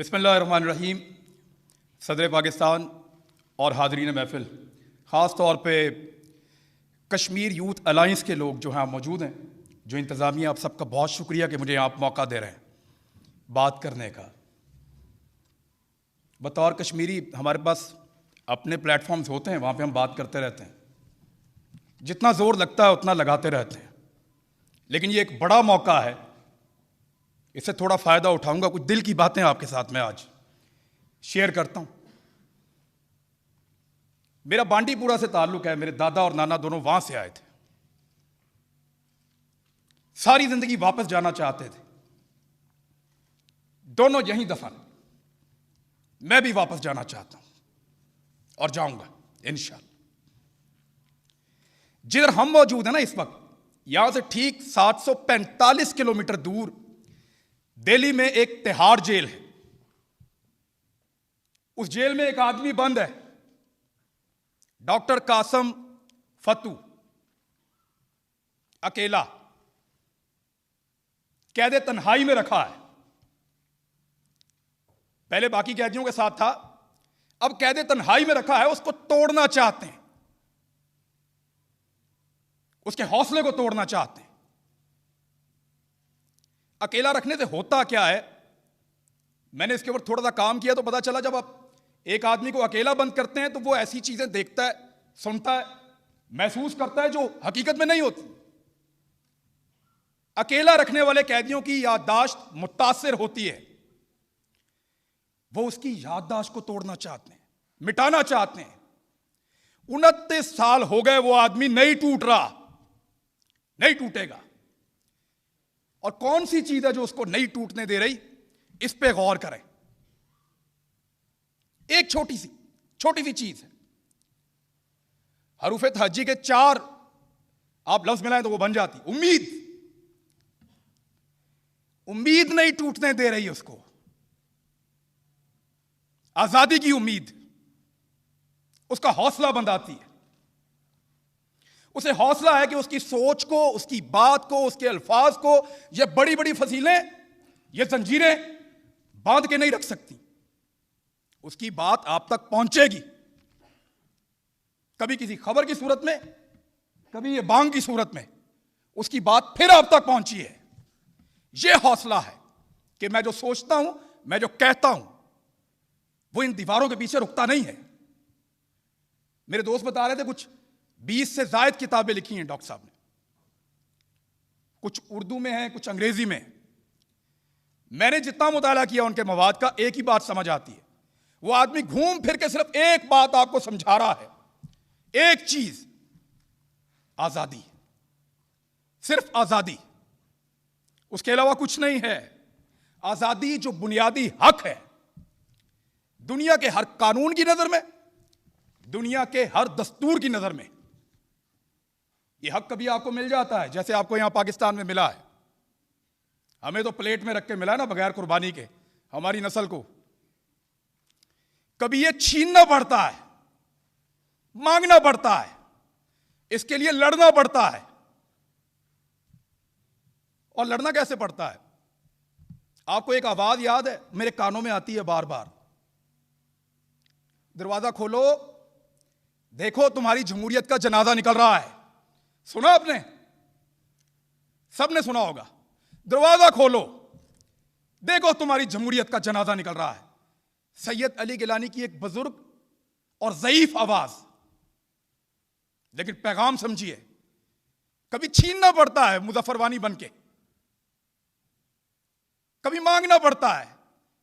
बिस्मिल्लाहिर्रहमानिर्रहीम। सदर पाकिस्तान और हाज़रीन महफ़िल, ख़ास तौर पे कश्मीर यूथ अलाइंस के लोग जो हैं मौजूद हैं, जो इंतज़ामिया, आप सबका बहुत शुक्रिया कि मुझे आप मौका दे रहे हैं बात करने का। बतौर कश्मीरी हमारे पास अपने प्लेटफॉर्म्स होते हैं, वहाँ पे हम बात करते रहते हैं, जितना ज़ोर लगता है उतना लगाते रहते हैं। लेकिन ये एक बड़ा मौका है, इससे थोड़ा फ़ायदा उठाऊंगा। कुछ दिल की बातें आपके साथ में आज शेयर करता हूँ। मेरा बांडीपुरा से ताल्लुक़ है, मेरे दादा और नाना दोनों वहाँ से आए थे, सारी ज़िंदगी वापस जाना चाहते थे, दोनों यहीं दफन। मैं भी वापस जाना चाहता हूँ और जाऊंगा इंशाअल्लाह। जिधर हम मौजूद हैं ना इस वक्त, यहां से ठीक 745 किलोमीटर दूर दिल्ली में एक तिहाड़ जेल है। उस जेल में एक आदमी बंद है, डॉक्टर कासम फतू, अकेला, कैदे तन्हाई में रखा है। पहले बाकी कैदियों के साथ था, अब कैदे तन्हाई में रखा है। उसको तोड़ना चाहते हैं, उसके हौसले को तोड़ना चाहते हैं। अकेला रखने से होता क्या है, मैंने इसके ऊपर थोड़ा सा काम किया तो पता चला, जब आप एक आदमी को अकेला बंद करते हैं तो वो ऐसी चीजें देखता है, सुनता है, महसूस करता है जो हकीकत में नहीं होती। अकेला रखने वाले कैदियों की याददाश्त मुतासिर होती है। वो उसकी याददाश्त को तोड़ना चाहते हैं, मिटाना चाहते हैं। 29 साल हो गए, वो आदमी नहीं टूट रहा, नहीं टूटेगा। और कौन सी चीज है जो उसको नहीं टूटने दे रही, इस पे गौर करें। एक छोटी सी चीज है। हरूफे तहज्जी के 4 आप लफ्ज मिलाएं तो वो बन जाती उम्मीद। उम्मीद नहीं टूटने दे रही उसको, आजादी की उम्मीद उसका हौसला बंधाती है। उसे हौसला है कि उसकी सोच को, उसकी बात को, उसके अल्फाज को ये बड़ी बड़ी फसीलें, ये जंजीरें बांध के नहीं रख सकती। उसकी बात आप तक पहुंचेगी, कभी किसी खबर की सूरत में, कभी ये बांग की सूरत में। उसकी बात फिर आप तक पहुंची है। यह हौसला है कि मैं जो सोचता हूं, मैं जो कहता हूं, वो इन दीवारों के पीछे रुकता नहीं है। मेरे दोस्त बता रहे थे कुछ 20 से ज्यादा किताबें लिखी हैं डॉक्टर साहब ने, कुछ उर्दू में है, कुछ अंग्रेजी में है। मैंने जितना मुताला किया उनके मवाद का, एक ही बात समझ आती है। वो आदमी घूम फिर के सिर्फ एक बात आपको समझा रहा है, एक चीज, आजादी, सिर्फ आजादी, उसके अलावा कुछ नहीं है। आजादी जो बुनियादी हक है, दुनिया के हर कानून की नजर में, दुनिया के हर दस्तूर की नजर में यह हक कभी आपको मिल जाता है जैसे आपको यहां पाकिस्तान में मिला है। हमें तो प्लेट में रख के मिला है ना, बगैर कुर्बानी के, हमारी नस्ल को। कभी यह छीनना पड़ता है, मांगना पड़ता है, इसके लिए लड़ना पड़ता है। और लड़ना कैसे पड़ता है? आपको एक आवाज याद है, मेरे कानों में आती है बार बार, दरवाजा खोलो, देखो तुम्हारी जमहूरियत का जनाजा निकल रहा है। सुना आपने? सबने सुना होगा, दरवाजा खोलो, देखो तुम्हारी जमहूरियत का जनाजा निकल रहा है। सैयद अली गिलानी की एक बुजुर्ग और ज़ईफ आवाज, लेकिन पैगाम समझिए। कभी छीनना पड़ता है मुजफ्फरवानी बन के, कभी मांगना पड़ता है,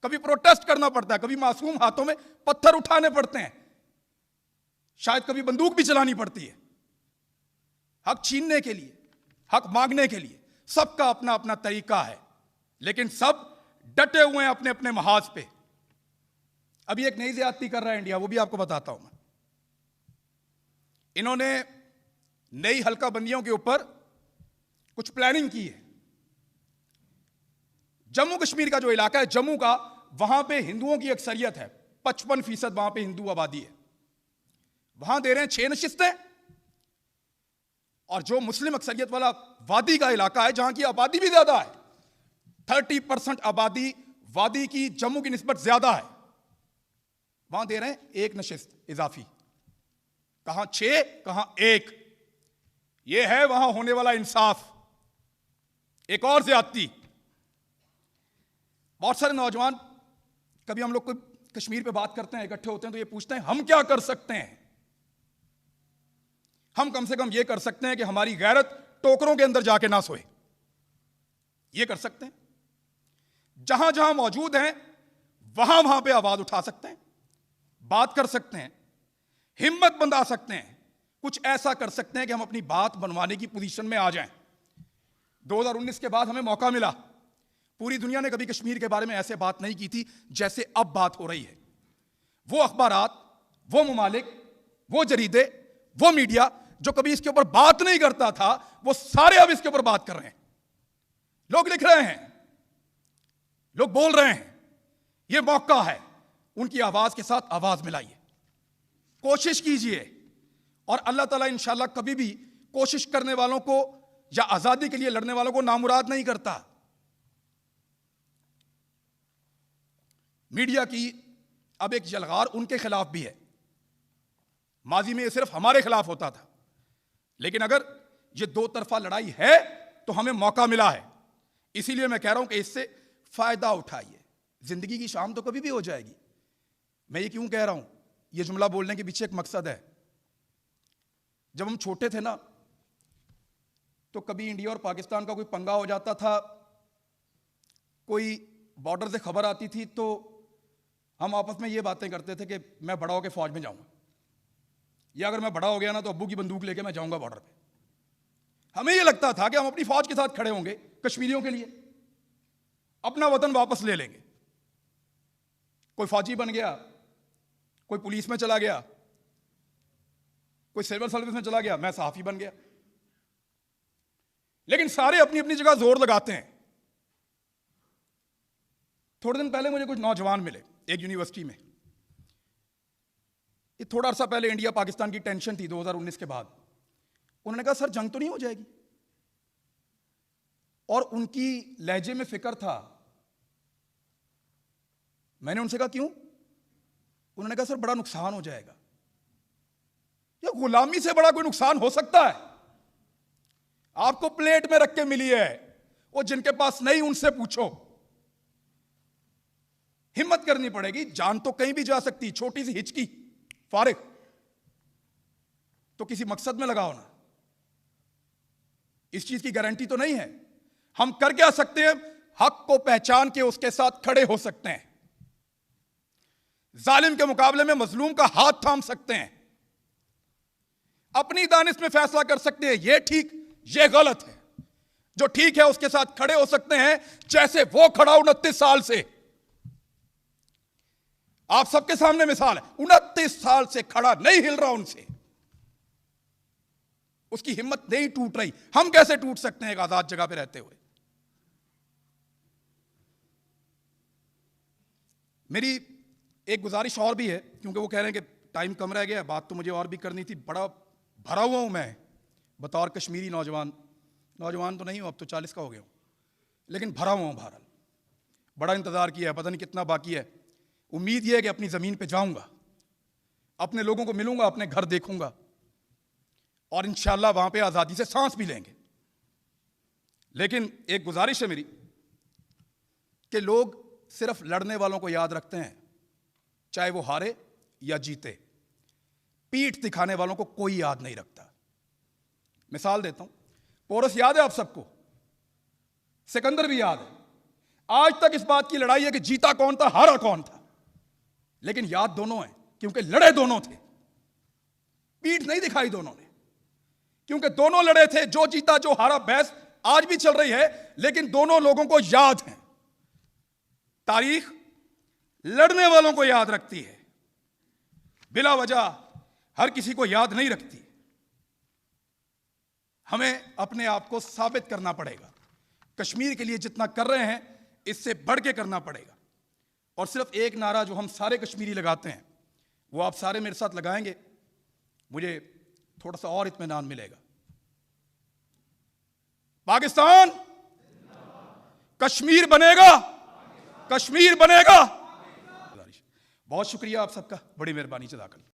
कभी प्रोटेस्ट करना पड़ता है, कभी मासूम हाथों में पत्थर उठाने पड़ते हैं, शायद कभी बंदूक भी चलानी पड़ती है। हक छीनने के लिए, हक मांगने के लिए सबका अपना अपना तरीका है, लेकिन सब डटे हुए हैं अपने अपने महाज पे। अभी एक नई ज्यादती कर रहा है इंडिया, वो भी आपको बताता हूं मैं। इन्होंने नई हल्का बंदियों के ऊपर कुछ प्लानिंग की है। जम्मू कश्मीर का जो इलाका है, जम्मू का, वहां पे हिंदुओं की अक्सरियत है, 55% वहां पे हिंदू आबादी है। वहां दे रहे हैं 6 नशिस्तें, और जो मुस्लिम अक्सरियत वाला वादी का इलाका है, जहां की आबादी भी ज्यादा है, 30% आबादी वादी की जम्मू की निस्बत ज्यादा है, वहां दे रहे हैं एक नशिस्त इजाफी, कहां 6 कहां 1। यह है वहां होने वाला इंसाफ। एक और ज्यादती, बहुत सारे नौजवान, कभी हम लोग कोई कश्मीर पे बात करते हैं, इकट्ठे होते हैं, तो ये पूछते हैं हम क्या कर सकते हैं। हम कम से कम ये कर सकते हैं कि हमारी गैरत टोकरों के अंदर जाके ना सोए। ये कर सकते हैं, जहां जहां मौजूद हैं वहां वहां पे आवाज उठा सकते हैं, बात कर सकते हैं, हिम्मत बंधा सकते हैं, कुछ ऐसा कर सकते हैं कि हम अपनी बात बनवाने की पोजीशन में आ जाएं। 2019 के बाद हमें मौका मिला। पूरी दुनिया ने कभी कश्मीर के बारे में ऐसे बात नहीं की थी जैसे अब बात हो रही है। वो अखबारात, वो मुमालिक, वो जरीदे, वो मीडिया जो कभी इसके ऊपर बात नहीं करता था, वो सारे अब इसके ऊपर बात कर रहे हैं। लोग लिख रहे हैं, लोग बोल रहे हैं। ये मौका है, उनकी आवाज के साथ आवाज मिलाइए, कोशिश कीजिए, और अल्लाह ताला इंशाल्लाह कभी भी कोशिश करने वालों को या आजादी के लिए लड़ने वालों को नामुराद नहीं करता। मीडिया की अब एक जलगार उनके खिलाफ भी है। माजी में ये सिर्फ हमारे खिलाफ होता था, लेकिन अगर ये दो तरफा लड़ाई है तो हमें मौका मिला है। इसीलिए मैं कह रहा हूं कि इससे फायदा उठाइए। जिंदगी की शाम तो कभी भी हो जाएगी। मैं ये क्यों कह रहा हूं, ये जुमला बोलने के पीछे एक मकसद है। जब हम छोटे थे ना, तो कभी इंडिया और पाकिस्तान का कोई पंगा हो जाता था, कोई बॉर्डर से खबर आती थी, तो हम आपस में ये बातें करते थे कि मैं बड़ा होकर फौज में जाऊंगा, या अगर मैं बड़ा हो गया ना तो अब्बू की बंदूक लेके मैं जाऊंगा बॉर्डर पे। हमें ये लगता था कि हम अपनी फौज के साथ खड़े होंगे कश्मीरियों के लिए, अपना वतन वापस ले लेंगे। कोई फौजी बन गया, कोई पुलिस में चला गया, कोई सिविल सर्विस में चला गया, मैं सहाफी बन गया। लेकिन सारे अपनी अपनी जगह जोर लगाते हैं। थोड़े दिन पहले मुझे कुछ नौजवान मिले एक यूनिवर्सिटी में। ये थोड़ा अर्सा पहले इंडिया पाकिस्तान की टेंशन थी 2019 के बाद। उन्होंने कहा सर जंग तो नहीं हो जाएगी, और उनकी लहजे में फिक्र था। मैंने उनसे कहा क्यों? उन्होंने कहा सर बड़ा नुकसान हो जाएगा। या गुलामी से बड़ा कोई नुकसान हो सकता है? आपको प्लेट में रख के मिली है, वो जिनके पास नहीं उनसे पूछो। हिम्मत करनी पड़ेगी, जान तो कहीं भी जा सकती, छोटी सी हिचकी फारिग तो किसी मकसद में लगाओ ना। इस चीज की गारंटी तो नहीं है। हम कर क्या सकते हैं? हक को पहचान के उसके साथ खड़े हो सकते हैं, जालिम के मुकाबले में मजलूम का हाथ थाम सकते हैं, अपनी दानिश में फैसला कर सकते हैं ये ठीक ये गलत है। जो ठीक है उसके साथ खड़े हो सकते हैं, जैसे वो खड़ा 29 साल से। आप सबके सामने मिसाल है, 29 साल से खड़ा, नहीं हिल रहा उनसे, उसकी हिम्मत नहीं टूट रही। हम कैसे टूट सकते हैं एक आजाद जगह पे रहते हुए? मेरी एक गुजारिश और भी है, क्योंकि वो कह रहे हैं कि टाइम कम रह गया, बात तो मुझे और भी करनी थी। बड़ा भरा हुआ हूं मैं बतौर कश्मीरी नौजवान। नौजवान तो नहीं हूं, अब तो 40 का हो गया हूं, लेकिन भरा हुआ हूं बहरहाल। बड़ा इंतजार किया है, पता नहीं कितना बाकी है। उम्मीद यह है कि अपनी जमीन पे जाऊंगा, अपने लोगों को मिलूंगा, अपने घर देखूंगा, और इंशाल्लाह वहां पे आजादी से सांस भी लेंगे। लेकिन एक गुजारिश है मेरी कि लोग सिर्फ लड़ने वालों को याद रखते हैं, चाहे वो हारे या जीते। पीठ दिखाने वालों को कोई याद नहीं रखता। मिसाल देता हूं, पोरस याद है आप सबको, सिकंदर भी याद है। आज तक इस बात की लड़ाई है कि जीता कौन था, हारा कौन था, लेकिन याद दोनों है, क्योंकि लड़े दोनों थे। पीठ नहीं दिखाई दोनों ने, क्योंकि दोनों लड़े थे। जो जीता जो हारा बहस आज भी चल रही है, लेकिन दोनों लोगों को याद है। तारीख लड़ने वालों को याद रखती है, बिला वजह हर किसी को याद नहीं रखती। हमें अपने आप को साबित करना पड़ेगा। कश्मीर के लिए जितना कर रहे हैं इससे बढ़ के करना पड़ेगा। और सिर्फ एक नारा जो हम सारे कश्मीरी लगाते हैं, वो आप सारे मेरे साथ लगाएंगे, मुझे थोड़ा सा और इत्मीनान मिलेगा। पाकिस्तान कश्मीर बनेगा, कश्मीर बनेगा। बहुत शुक्रिया आप सबका, बड़ी मेहरबानी, जज़ाकल्लाह।